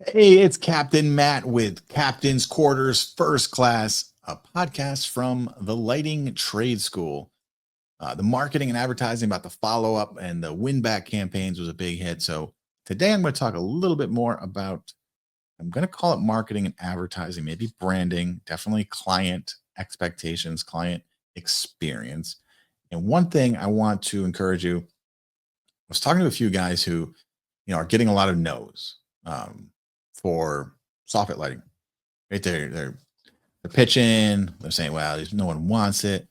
Hey, it's Captain Matt with Captain's Quarters First Class, a podcast from the Lighting Trade School. The marketing and advertising about the follow up and the win back campaigns was a big hit. So today I'm going to talk a little bit more about, I'm going to call it marketing and advertising, maybe branding, definitely client expectations, client experience. And one thing I want to encourage you, I was talking to a few guys who, are getting a lot of no's for soffit lighting. Right there, they're pitching. They're saying, "Well, no one wants it,"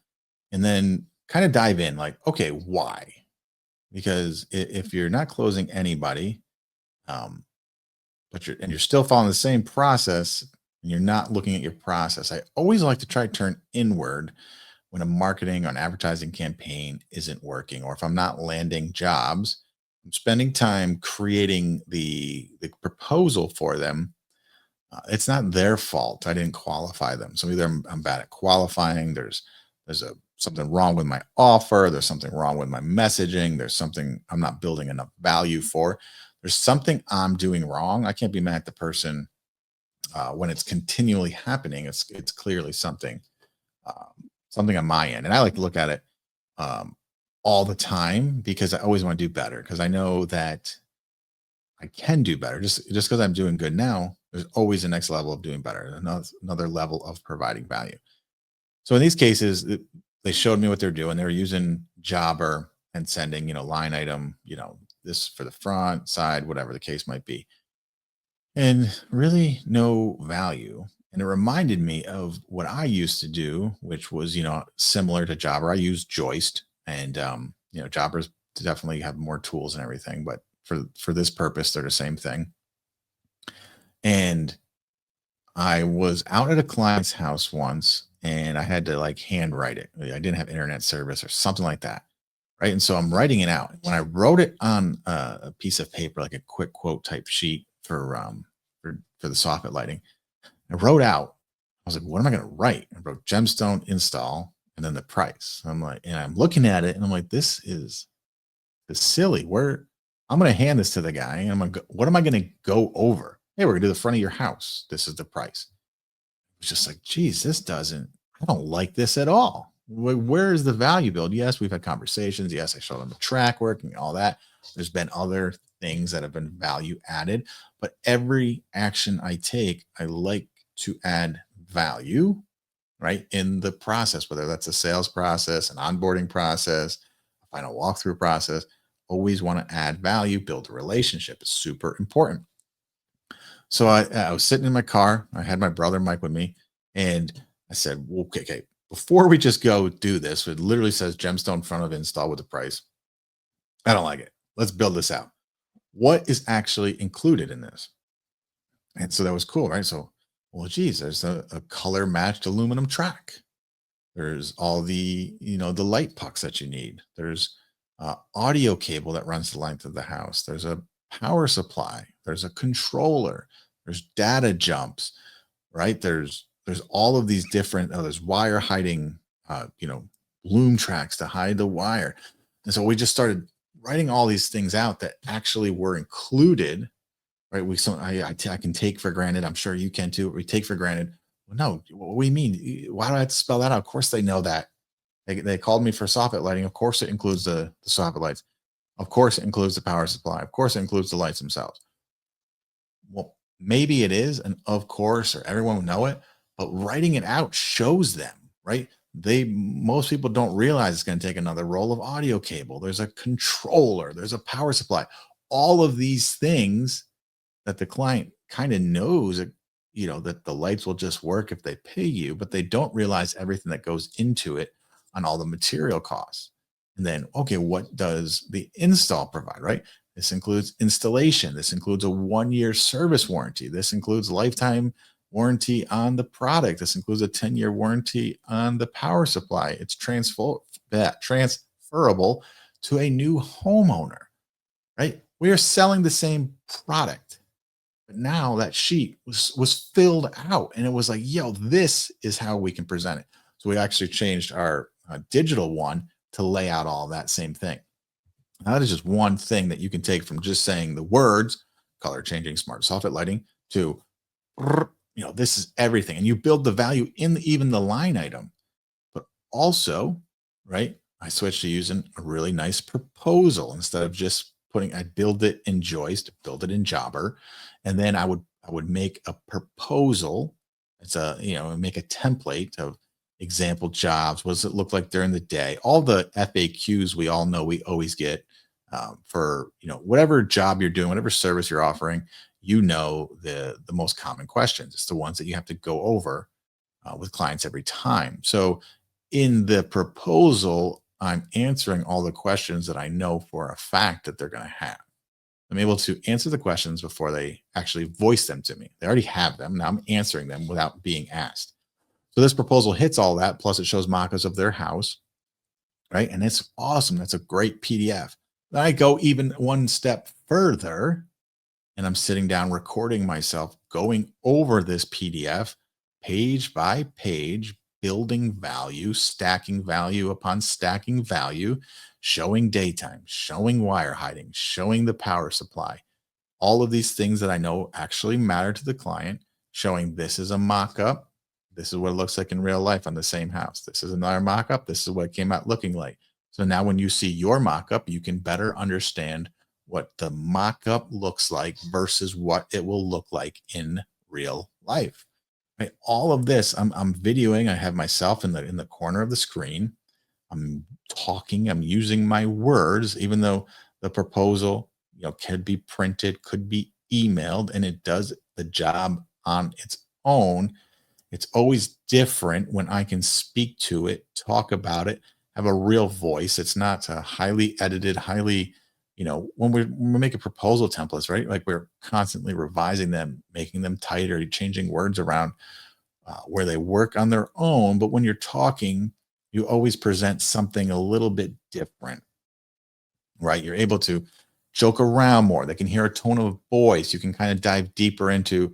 and then kind of dive in, like, okay, why? Because if you're not closing anybody, um, but you're still following the same process, and you're not looking at your process, I always like to try to turn inward when a marketing or an advertising campaign isn't working, or if I'm not landing jobs. I'm spending time creating the proposal for them. It's not their fault. I didn't qualify them. So either I'm bad at qualifying. There's a something wrong with my offer. There's something wrong with my messaging. There's something I'm not building enough value for. There's something I'm doing wrong. I can't be mad at the person when it's continually happening. It's clearly something on my end, and I like to look at it um, all the time because I always want to do better because I know that I can do better. Just because I'm doing good now, there's always a next level of doing better, another level of providing value. So in these cases, they showed me what they're doing. They're using Jobber and sending, line item, this for the front, side, whatever the case might be, and really no value. And it reminded me of what I used to do, which was, similar to Jobber. I used Joist, and Jobbers definitely have more tools and everything, but for this purpose, they're the same thing. And I was out at a client's house once and I had to like handwrite it. I didn't have internet service or something like that. Right. And so I'm writing it out. When I wrote it on a piece of paper, like a quick quote type sheet for the soffit lighting, I wrote out, I was like, what am I going to write? I wrote gemstone install and then the price. I'm like, and I'm looking at it and I'm like, this is silly. Where I'm going to hand this to the guy and what am I going to go over? Hey, we're going to do the front of your house. This is the price. It's just like, geez, I don't like this at all. Where is the value build? Yes, we've had conversations. Yes, I showed them the track work and all that. There's been other things that have been value added, but every action I take, I like to add value, right, in the process, whether that's a sales process, an onboarding process, a final walkthrough process. Always want to add value, build a relationship. It's super important. So I was sitting in my car. I had my brother Mike with me, and I said, well, okay, before we just go do this, it literally says gemstone front of install with the price. I don't like it. Let's build this out. What is actually included in this? And so that was cool, right? So, well, geez, there's a color matched aluminum track. There's all the light pucks that you need. There's audio cable that runs the length of the house. There's a power supply. There's a controller. There's data jumps, right? There's all of these different. Oh, there's wire hiding, loom tracks to hide the wire. And so we just started writing all these things out that actually were included, right? I can take for granted. I'm sure you can too. We take for granted. Well, no, what do you mean? Why do I have to spell that out? Of course they know that. They called me for soffit lighting. Of course it includes the soffit lights. Of course it includes the power supply. Of course it includes the lights themselves. Well, maybe it is, and of course, or everyone will know it, but writing it out shows them, right? Most people don't realize it's going to take another roll of audio cable. There's a controller, there's a power supply, all of these things that the client kind of knows that the lights will just work if they pay you, but they don't realize everything that goes into it on all the material costs. And then, okay, what does the install provide, right? This includes installation. This includes a 1 year service warranty. This includes lifetime warranty on the product. This includes a 10-year warranty on the power supply. It's transferable to a new homeowner, right? We are selling the same product, but now that sheet was filled out, and it was like, yo, this is how we can present it. So we actually changed our digital one to lay out all that same thing. Now, that is just one thing that you can take from just saying the words color changing smart soffit lighting to, this is everything. And you build the value in even the line item. But also, right, I switched to using a really nice proposal instead of just I'd build it in Joist, build it in Jobber, and then I would make a proposal. It's make a template of example jobs. What does it look like during the day? All the FAQs we all know we always get for whatever job you're doing, whatever service you're offering. The most common questions. It's the ones that you have to go over with clients every time. So in the proposal, I'm answering all the questions that I know for a fact that they're going to have. I'm able to answer the questions before they actually voice them to me. They already have them. Now I'm answering them without being asked. So this proposal hits all that. Plus, it shows mock-ups of their house, right? And it's awesome. That's a great PDF. Then I go even one step further and I'm sitting down recording myself going over this PDF page by page, building value, stacking value upon stacking value, showing daytime, showing wire hiding, showing the power supply, all of these things that I know actually matter to the client, showing this is a mock-up. This is what it looks like in real life on the same house. This is another mock-up. This is what it came out looking like. So now when you see your mock-up, you can better understand what the mock-up looks like versus what it will look like in real life. Right? All of this, I'm videoing. I have myself in the corner of the screen. I'm talking. I'm using my words, even though the proposal, could be printed, could be emailed, and it does the job on its own. It's always different when I can speak to it, talk about it, have a real voice. It's not a highly edited, when we make a proposal templates, right? Like we're constantly revising them, making them tighter, changing words around where they work on their own. But when you're talking, you always present something a little bit different, right? You're able to joke around more. They can hear a tone of voice. You can kind of dive deeper into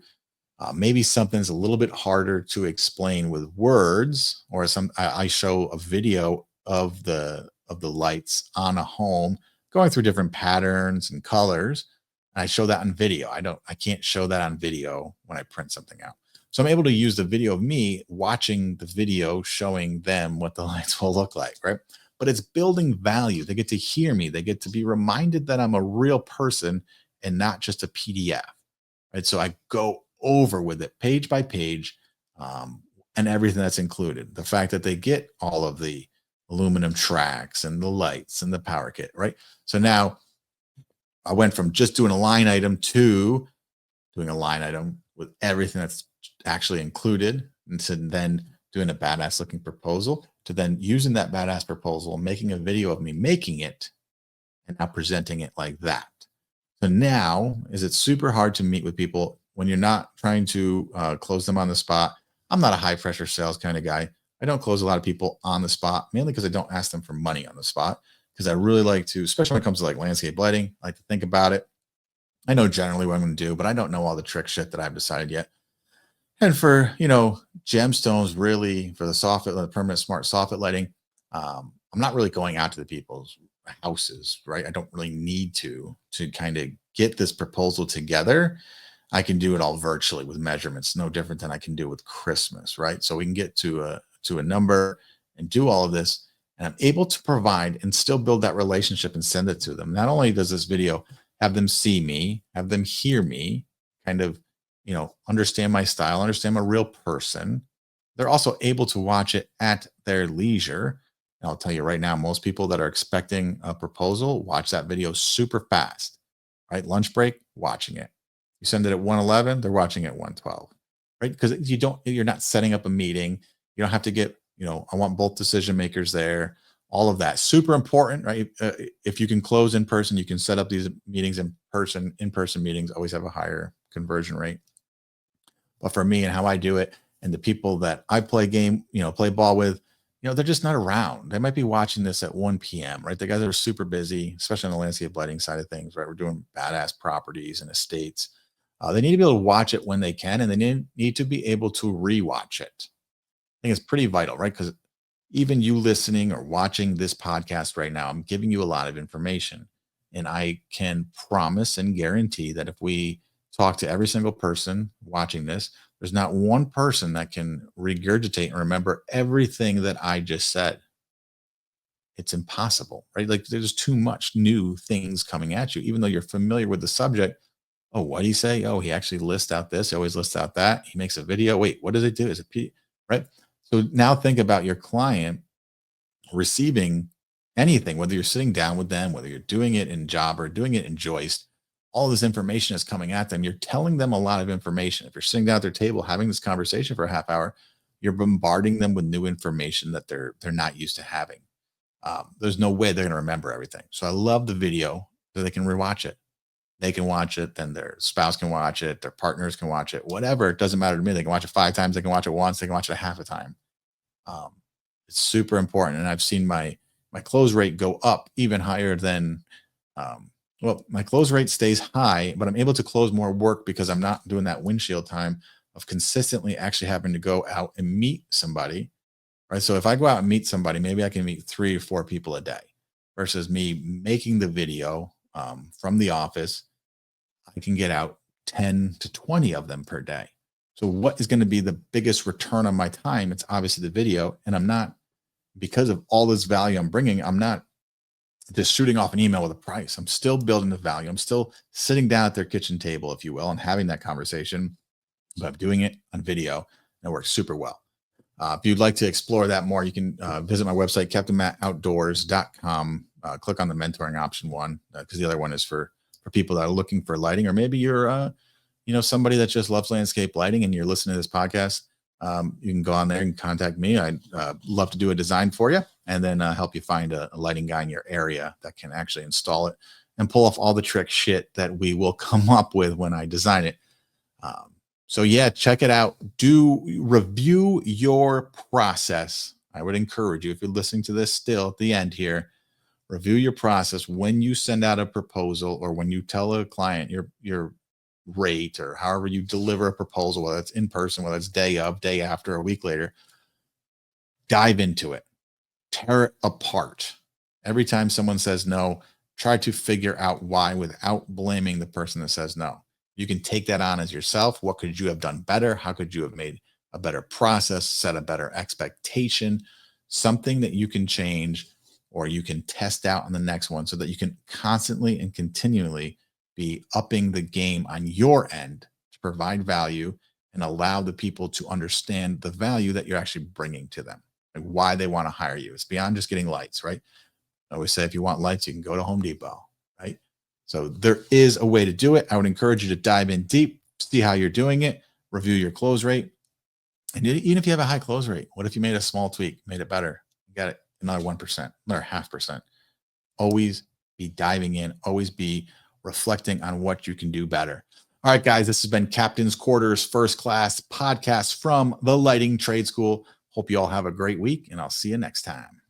maybe something's a little bit harder to explain with words, or I show a video of the lights on a home going through different patterns and colors. And I show that on video. I can't show that on video when I print something out. So I'm able to use the video of me watching the video showing them what the lights will look like, right? But it's building value. They get to hear me. They get to be reminded that I'm a real person and not just a PDF, right? So I go over with it page by page, and everything that's included. The fact that they get all of the aluminum tracks and the lights and the power kit, right? So now I went from just doing a line item to doing a line item with everything that's actually included, and to then doing a badass looking proposal, to then using that badass proposal, making a video of me making it, and now presenting it like that. So now, is it super hard to meet with people when you're not trying to close them on the spot? I'm not a high pressure sales kind of guy. I don't close a lot of people on the spot, mainly because I don't ask them for money on the spot. Because I really like to, especially when it comes to like landscape lighting, I like to think about it. I know generally what I'm going to do, but I don't know all the trick shit that I've decided yet. And for gemstones, really for the permanent smart soffit lighting, I'm not really going out to the people's houses, right? I don't really need to kind of get this proposal together. I can do it all virtually with measurements, no different than I can do with Christmas, right? So we can get to a number and do all of this, and I'm able to provide and still build that relationship and send it to them. Not only does this video have them see me, have them hear me, kind of understand my style, understand I'm a real person. They're also able to watch it at their leisure. And I'll tell you right now, most people that are expecting a proposal watch that video super fast, right? Lunch break, watching it. You send it at 1:11, they're watching it at 1:12, right? Because you're not setting up a meeting. You don't have to get, I want both decision makers there, all of that. Super important, right? If you can close in person, you can set up these meetings in person. In-person meetings always have a higher conversion rate. But for me and how I do it, and the people that I play ball with, they're just not around. They might be watching this at 1 p.m., right? The guys are super busy, especially on the landscape lighting side of things, right? We're doing badass properties and estates. They need to be able to watch it when they can, and they need to be able to rewatch it. I think it's pretty vital, right? Because even you listening or watching this podcast right now, I'm giving you a lot of information. And I can promise and guarantee that if we talk to every single person watching this. There's not one person that can regurgitate and remember everything that I just said. It's impossible, right? Like there's too much new things coming at you, even though you're familiar with the subject. Oh, what do you say? Oh, he actually lists out this. He always lists out that. He makes a video. Wait, what does it do? Is it P? Right? So now think about your client receiving anything, whether you're sitting down with them, whether you're doing it in job or doing it in joist, all this information is coming at them. You're telling them a lot of information. If you're sitting down at their table having this conversation for a half hour, you're bombarding them with new information that they're not used to having. There's no way they're going to remember everything. So I love the video so they can rewatch it. They can watch it, then their spouse can watch it, their partners can watch it, whatever. It doesn't matter to me. They can watch it 5 times, they can watch it once, they can watch it a half a time. Um, it's super important, and I've seen my close rate go up even higher than. Well, my close rate stays high, but I'm able to close more work because I'm not doing that windshield time of consistently actually having to go out and meet somebody, right? So if I go out and meet somebody, maybe I can meet 3 or 4 people a day versus me making the video from the office. I can get out 10 to 20 of them per day. So what is going to be the biggest return on my time? It's obviously the video. And I'm not, because of all this value I'm bringing, I'm not just shooting off an email with a price. I'm still building the value. I'm still sitting down at their kitchen table, if you will, and having that conversation, but I'm doing it on video and it works super well. If you'd like to explore that more, you can visit my website, captainmattoutdoors.com. Click on the mentoring option one because the other one is for people that are looking for lighting, or maybe you're somebody that just loves landscape lighting and you're listening to this podcast. You can go on there and contact me. I'd love to do a design for you and then help you find a lighting guy in your area that can actually install it and pull off all the trick shit that we will come up with when I design it. So yeah, check it out. Do review your process. I would encourage you, if you're listening to this still at the end here, review your process when you send out a proposal or when you tell a client your rate or however you deliver a proposal, whether it's in person, whether it's day of, day after, a week later. Dive into it, tear it apart. Every time someone says no, try to figure out why without blaming the person that says no. You can take that on as yourself. What could you have done better? How could you have made a better process, set a better expectation, something that you can change or you can test out on the next one so that you can constantly and continually be upping the game on your end to provide value and allow the people to understand the value that you're actually bringing to them, like why they want to hire you. It's beyond just getting lights, right? I always say, if you want lights, you can go to Home Depot, right? So there is a way to do it. I would encourage you to dive in deep, see how you're doing it, review your close rate. And even if you have a high close rate, what if you made a small tweak, made it better? You got it another 1%, another 0.5%. Always be diving in, always be reflecting on what you can do better. All right, guys, this has been Captain's Quarters First Class podcast from the Lighting Trade School. Hope you all have a great week, and I'll see you next time.